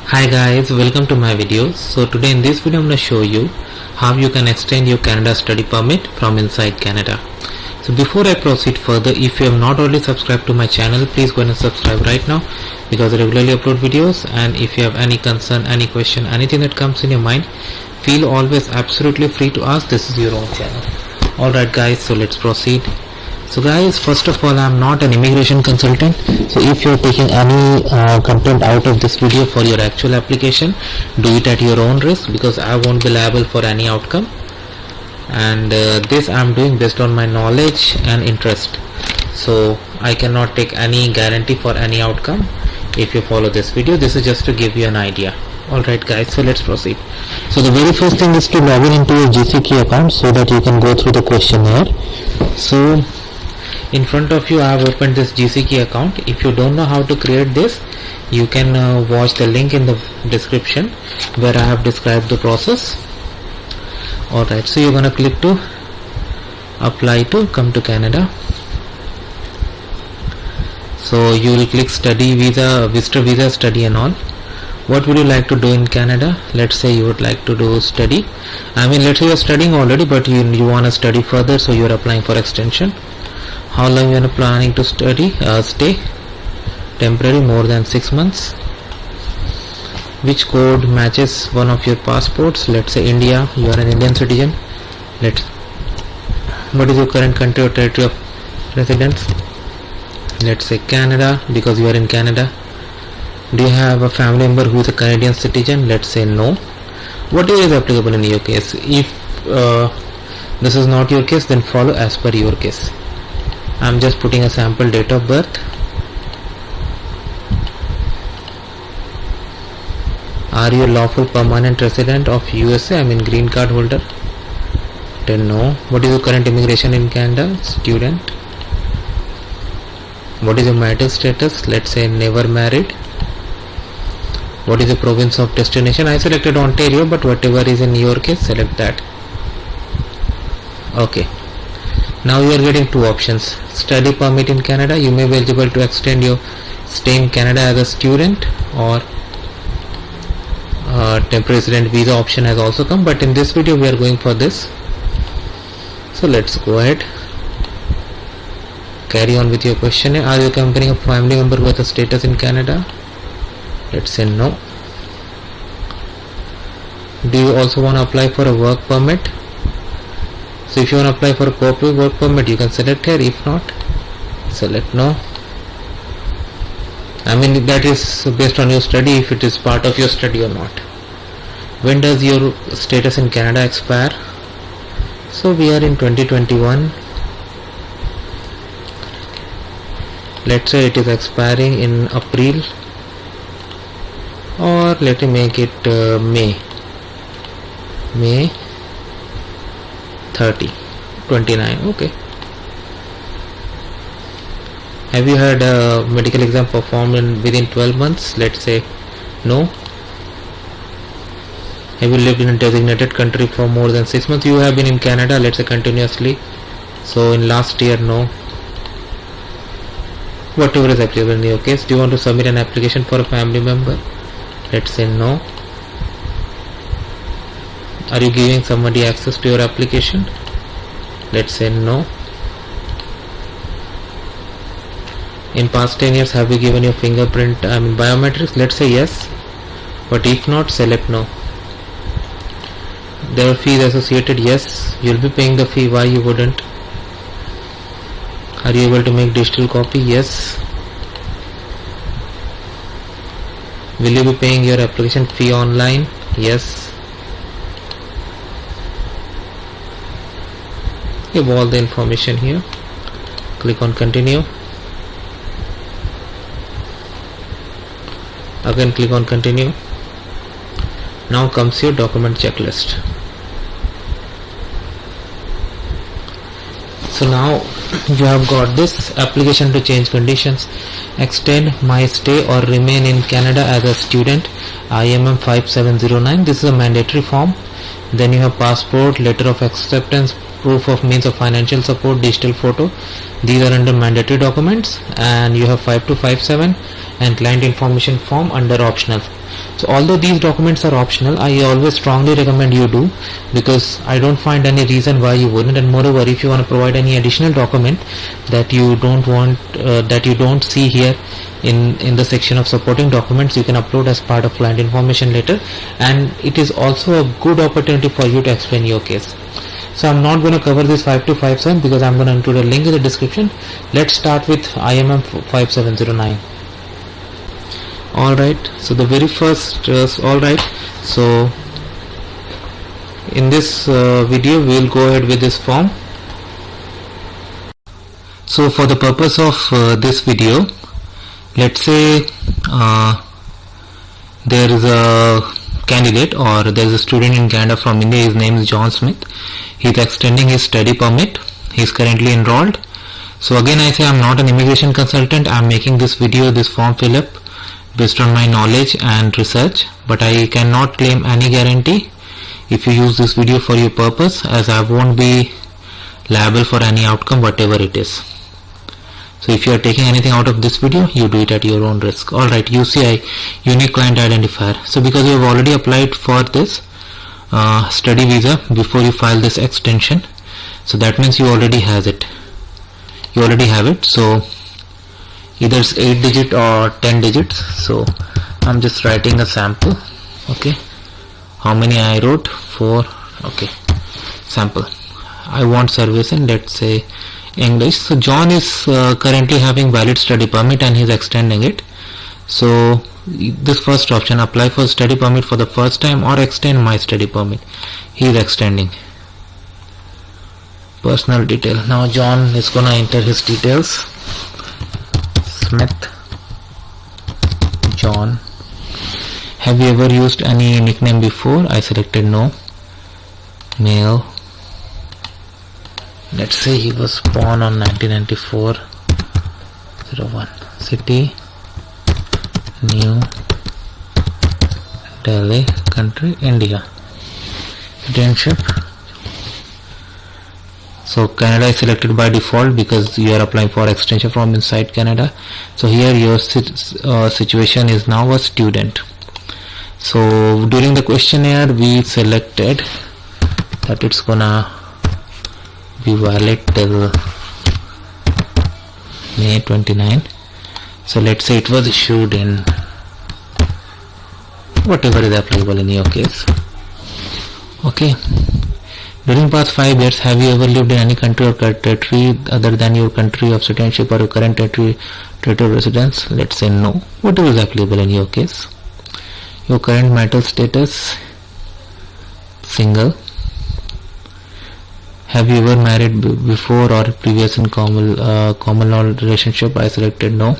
Hi guys, welcome to my video. So today in this video I'm going to show you how you can extend your Canada study permit from inside Canada. So before I proceed further, if you have not already subscribed to my channel, please go and subscribe right now because I regularly upload videos. And if you have any concern, any question, anything that comes in your mind, feel always absolutely free to ask. This is your own channel. Alright guys, so let's proceed. So guys, first of all, I'm not an immigration consultant, so if you're taking any content out of this video for your actual application, do it at your own risk because I won't be liable for any outcome, and this I'm doing based on my knowledge and interest, so I cannot take any guarantee for any outcome if you follow this video. This is just to give you an idea. Alright guys, so let's proceed. So the very first thing is to log in into your GCK account so that you can go through the questionnaire. So in front of you I have opened this GCK account. If you don't know how to create this, you can watch the link in the description where I have described the process. Alright, so you're gonna click to apply to come to Canada. So you will click study visa, visitor visa, study and all. What would you like to do in Canada? Let's say you would like to do study. Let's say you're studying already but you want to study further, so you're applying for extension. How long you are planning to study, stay? Temporary, more than 6 months. Which code matches one of your passports? Let's say India, you are an Indian citizen. What is your current country or territory of residence? Let's say Canada, because you are in Canada. Do you have a family member who is a Canadian citizen? Let's say no. What is applicable in your case? If this is not your case, then follow as per your case. I'm just putting a sample date of birth. Are you a lawful permanent resident of USA? Green card holder? Then no. What is your current immigration in Canada? Student. What is your marital status? Let's say never married. What is the province of destination? I selected Ontario, but whatever is in your case, select that. Okay. Now you are getting two options. Study permit in Canada, you may be eligible to extend your stay in Canada as a student, or temporary resident visa option has also come, but in this video we are going for this. So let's go ahead. Carry on with your question. Are you accompanying a family member with a status in Canada? Let's say no. Do you also want to apply for a work permit? So if you want to apply for a corporate work permit, you can select here. If not, select no. That is based on your study, if it is part of your study or not. When does your status in Canada expire? So we are in 2021. Let's say it is expiring in April, or let me make it May 29. Okay. Have you had a medical exam performed within 12 months? Let's say no. Have you lived in a designated country for more than 6 months? You have been in Canada, let's say continuously, so in last year, no. Whatever is applicable in your case. Do you want to submit an application for a family member? Let's say no. Are you giving somebody access to your application? Let's say no. In past 10 years, have you given your fingerprint, biometrics? Let's say yes, but if not, select no. There are fees associated. Yes, you'll be paying the fee. Why you wouldn't? Are you able to make digital copy? Yes. Will you be paying your application fee online? Yes. Give all the information here. Click on continue. Again click on continue. Now comes your document checklist. So now you have got this application to change conditions, extend my stay or remain in Canada as a student, IMM 5709. This is a mandatory form. Then you have passport, letter of acceptance, proof of means of financial support, digital photo. These are under mandatory documents, and you have 5257 and client information form under optional. So although these documents are optional, I always strongly recommend you do, because I don't find any reason why you wouldn't. And moreover, if you want to provide any additional document that you don't want, that you don't see here in the section of supporting documents, you can upload as part of client information letter, and it is also a good opportunity for you to explain your case. So I'm not going to cover this 5257 because I'm going to include a link in the description. Let's start with IMM 5709. Alright, so the very first, alright, so in this video we will go ahead with this form. So for the purpose of this video, let's say there is a candidate, or there is a student in Canada from India. His name is John Smith. He is extending his study permit. He is currently enrolled. So again, I say I am not an immigration consultant. I am making this video, this form fill up based on my knowledge and research, but I cannot claim any guarantee if you use this video for your purpose, as I won't be liable for any outcome whatever it is. So if you are taking anything out of this video, you do it at your own risk. Alright, UCI, Unique Client Identifier. So because you have already applied for this study visa before you file this extension, so that means you already have it. So either it's 8 digit or 10 digits. So I'm just writing a sample. Okay, how many I wrote? 4. Okay, sample. I want service in, let's say, English. So John is currently having valid study permit and he's extending it. So this first option, apply for study permit for the first time or extend my study permit, he is extending. Personal detail. Now John is gonna enter his details. Smith John. Have you ever used any nickname before? I selected no. Male. Let's say he was born on 1994-01. City New Delhi. Country India. Citizenship. So Canada is selected by default because you are applying for extension from inside Canada. So here your situation is now a student. So during the questionnaire we selected that it's gonna be valid till May 29. So let's say it was issued in whatever is applicable in your case. Okay. During past 5 years, have you ever lived in any country or territory other than your country of citizenship or your current territory of residence? Let's say no. Whatever is applicable in your case. Your current marital status, single. Have you ever married before or previous in common law relationship? I selected no.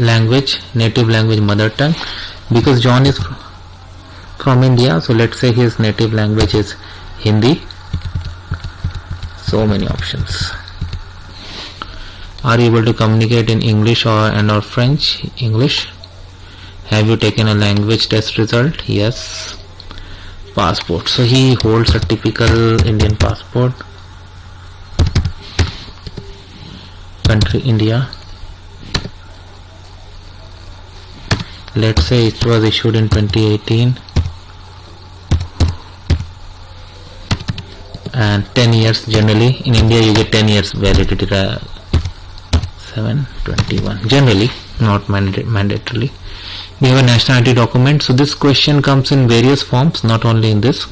Language, native language, mother tongue. Because John is from India, so let's say his native language is Hindi. So many options. Are you able to communicate in English or French? English. Have you taken a language test result? Yes. Passport. So he holds a typical Indian passport. Country India. Let's say it was issued in 2018. And 10 years generally. In India you get 10 years validity. 7/21 generally, not mandatorily. We have a nationality document. So this question comes in various forms, not only in this.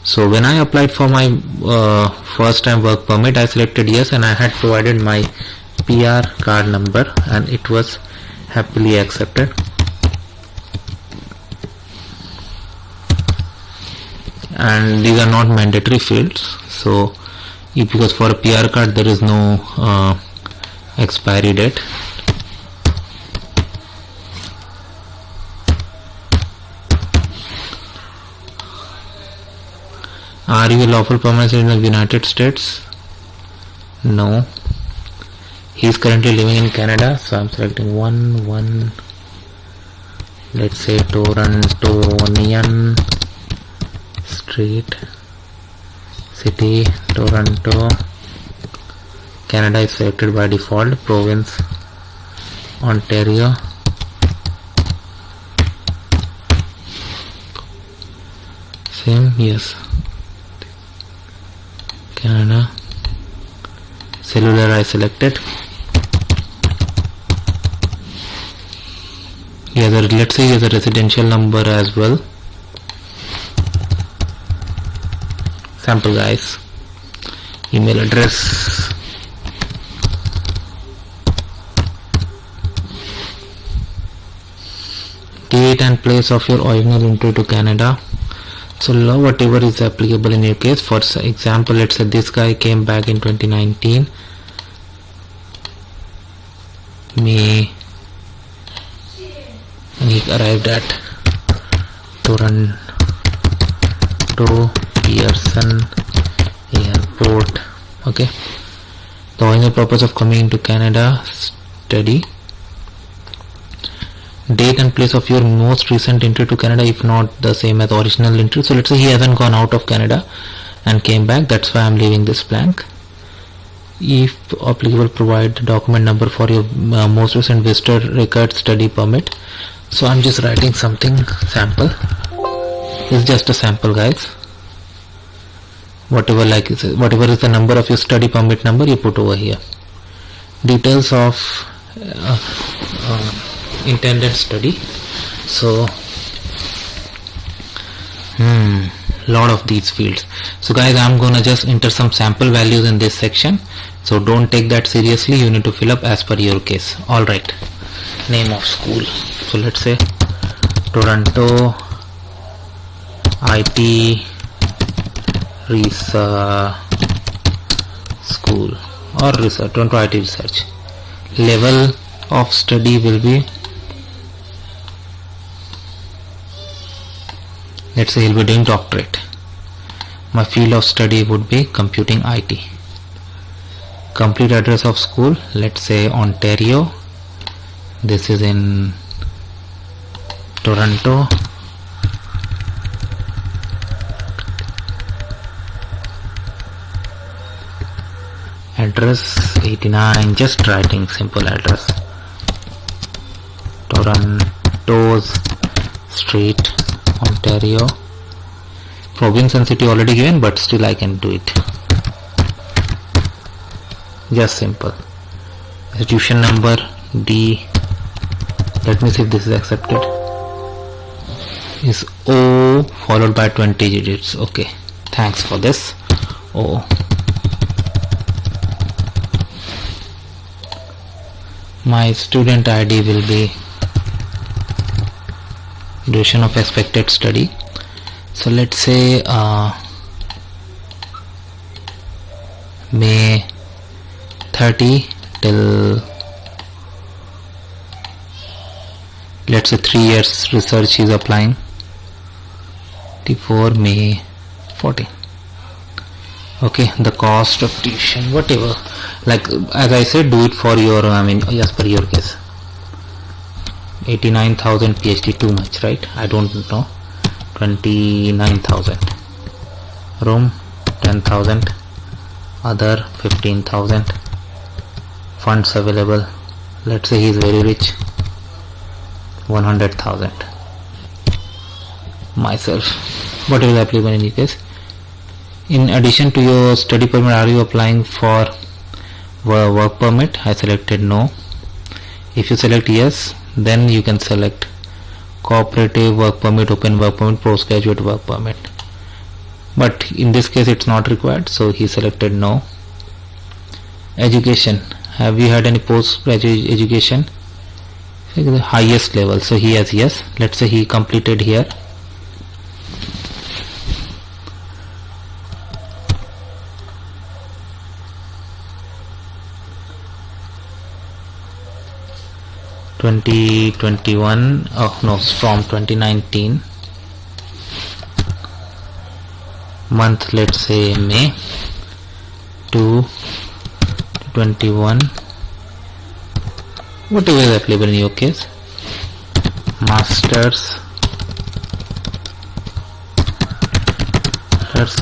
So when I applied for my first time work permit, I selected yes, and I had provided my PR card number and it was happily accepted. And these are not mandatory fields, so because for a PR card there is no expiry date. Are you a lawful permanent citizen of the United States? No. He is currently living in Canada, so I am selecting one. Let's say Torontonian Street, city Toronto, Canada is selected by default, province Ontario, same, yes, Canada, cellular I selected. Let's say here's a residential number as well. Sample guys. Email address. Date and place of your original entry to Canada. So whatever is applicable in your case. For example, let's say this guy came back in 2019 May, and he arrived at Toronto Pearson Airport. Okay, the original purpose of coming into Canada study, date and place of your most recent entry to Canada if not the same as original entry. So let's say he hasn't gone out of Canada and came back, that's why I'm leaving this blank. If applicable, provide the document number for your most recent visitor record study permit. So I'm just writing something sample. It's just a sample guys. Whatever is the number of your study permit number, you put over here. Details of intended study. So lot of these fields. So guys, I'm gonna just enter some sample values in this section, so don't take that seriously. You need to fill up as per your case. Alright, name of school, so let's say Toronto IT Research School or Research, Toronto IT Research. Level of study will be, let's say he'll be doing doctorate. My field of study would be computing IT. Complete address of school, let's say Ontario. This is in Toronto. Address 89, just writing simple address. Toronto's Street, Ontario. Province and city already given, but still I can do it. Just simple. Institution number D. Let me see if this is accepted. Is O followed by 20 digits. Okay, thanks for this. O. My student ID will be duration of expected study. So let's say May 30 till, let's say 3 years research is applying. 24 May 14. Okay, the cost of tuition, whatever, like as I said, do it for your, as per your case. 89,000 PhD, too much, right? I don't know. 29,000. Room 10,000. Other 15,000. Funds available. Let's say he is very rich. 100,000. Myself. What will applicable in your case? In addition to your study permit, are you applying for work permit? I selected no. If you select yes, then you can select cooperative work permit, open work permit, postgraduate work permit. But in this case it's not required, so he selected no. Education, have you had any postgraduate education? The highest level, so he has yes. Let's say he completed here. From 2019. Month, let's say May to 21. Whatever is applicable in your case. Masters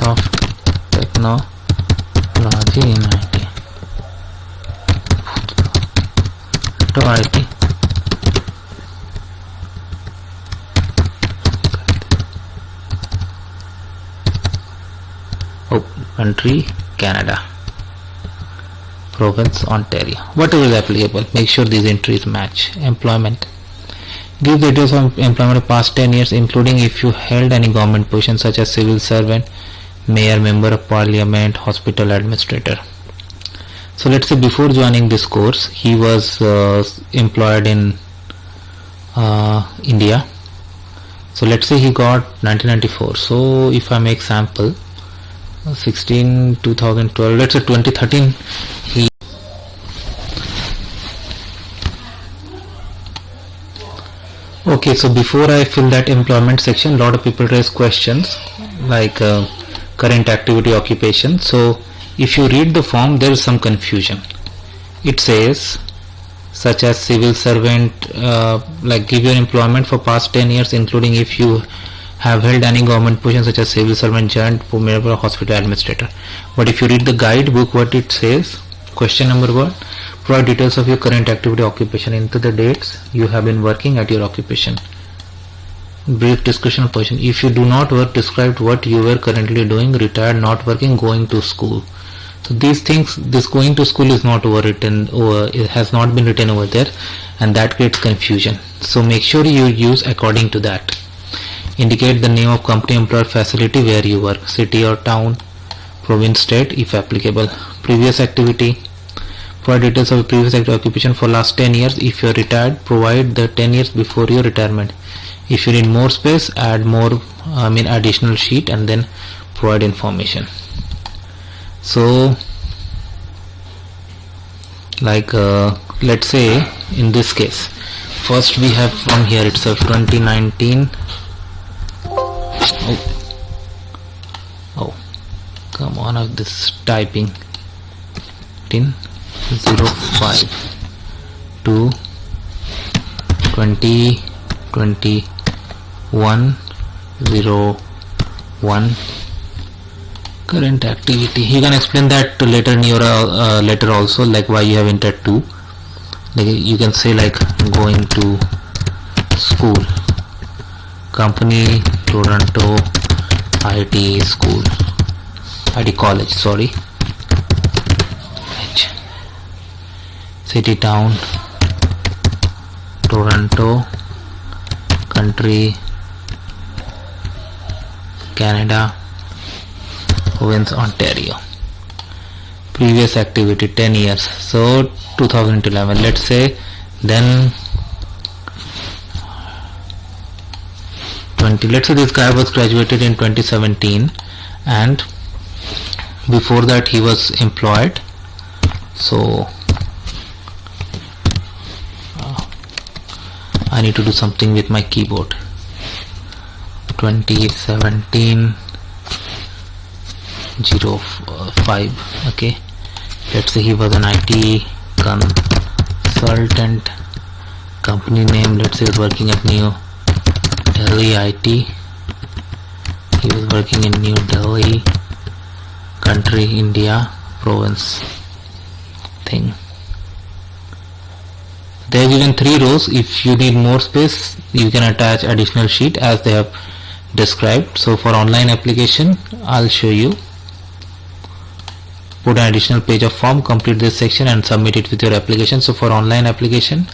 of technology in IT. To IT. Oh, country Canada. Province Ontario. Whatever is applicable, make sure these entries match. Employment. Give the details of employment of past 10 years, including if you held any government position such as civil servant, mayor, member of parliament, hospital administrator. So let's say before joining this course, he was employed in India. So let's say he got 1994. So if I make sample 16, 2012, let's say 2013, he okay. So before I fill that employment section, a lot of people raise questions like current activity, occupation. So if you read the form, there is some confusion. It says such as civil servant, like give your employment for past 10 years, including if you have held any government position such as civil servant, giant, member of hospital administrator. But if you read the guidebook, what it says, question number 1, provide details of your current activity, occupation, into the dates you have been working at your occupation. Brief description of position. If you do not work, describe what you were currently doing, retired, not working, going to school. So these things, this going to school is not overwritten, or it has not been written over there, and that creates confusion. So make sure you use according to that. Indicate the name of company, employer, facility where you work, city or town, province, state if applicable. Previous activity. Provide details of previous occupation for last 10 years. If you are retired, provide the 10 years before your retirement. If you need more space, add more additional sheet and then provide information. So like let's say in this case, first we have from here itself 2019. Oh come on, of this typing. 05 to 2021 current activity. You can explain that later in your letter also, like why you have entered 2. Like you can say like going to school, company Toronto IT school, IT college, sorry, city, town Toronto, country Canada, province Ontario. Previous activity 10 years, so 2011, let's say. Then 20, let's say this guy was graduated in 2017 and before that he was employed. So I need to do something with my keyboard. 2017 05. Okay, let's say he was an IT consultant. Company name, let's say he was working at New Delhi IT. He was working in New Delhi. Country India. Province thing. They are given 3 rows. If you need more space, you can attach additional sheet as they have described. So for online application, I'll show you. Put an additional page of form, complete this section and submit it with your application. So for online application,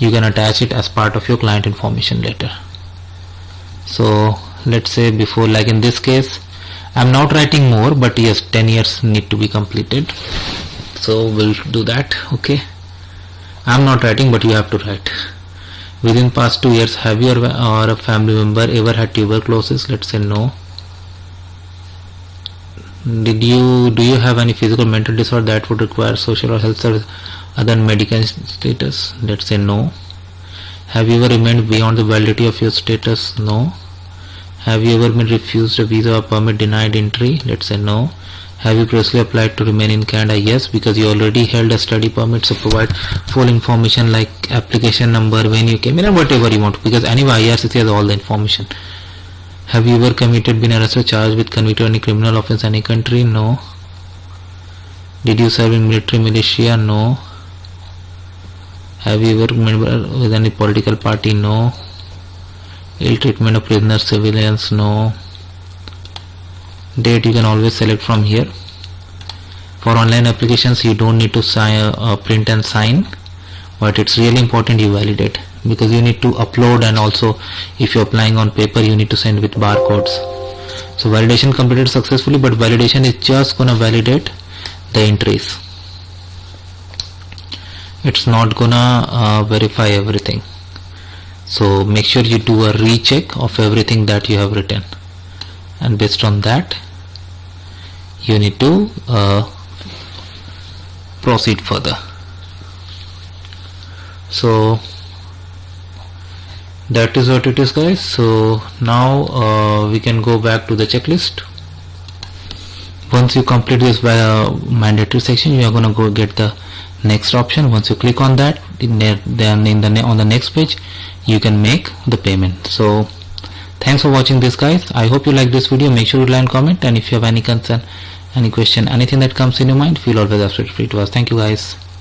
you can attach it as part of your client information letter. So let's say before, like in this case, I'm not writing more, but yes, 10 years need to be completed. So we'll do that. Okay, I'm not writing, but you have to write. Within past 2 years, have you or a family member ever had tuberculosis? Let's say no. Do you have any physical mental disorder that would require social or health service other than medical status? Let's say no. Have you ever remained beyond the validity of your status? No. Have you ever been refused a visa or permit, denied entry? Let's say no. Have you previously applied to remain in Canada? Yes, because you already held a study permit. So provide full information like application number, when you came in, whatever you want, because anyway IRCC has all the information. Have you ever committed, been arrested, charged with, convicted any criminal offense in any country? No. Did you serve in military, militia? No. Have you ever member with any political party? No. Ill treatment of prisoners, civilians? No. Date you can always select from here. For online applications you don't need to print and sign, but it's really important you validate, because you need to upload, and also if you're applying on paper you need to send with barcodes. So validation completed successfully, but validation is just gonna validate the entries. It's not gonna verify everything. So make sure you do a recheck of everything that you have written, and based on that you need to proceed further. So that is what it is, guys. So now we can go back to the checklist. Once you complete this mandatory section, you are going to go get the next option. Once you click on that, then on the next page you can make the payment. So thanks for watching this, guys. I hope you like this video. Make sure to like and comment, and if you have any concern, any question, anything that comes in your mind, feel always absolutely free to ask. Thank you, guys.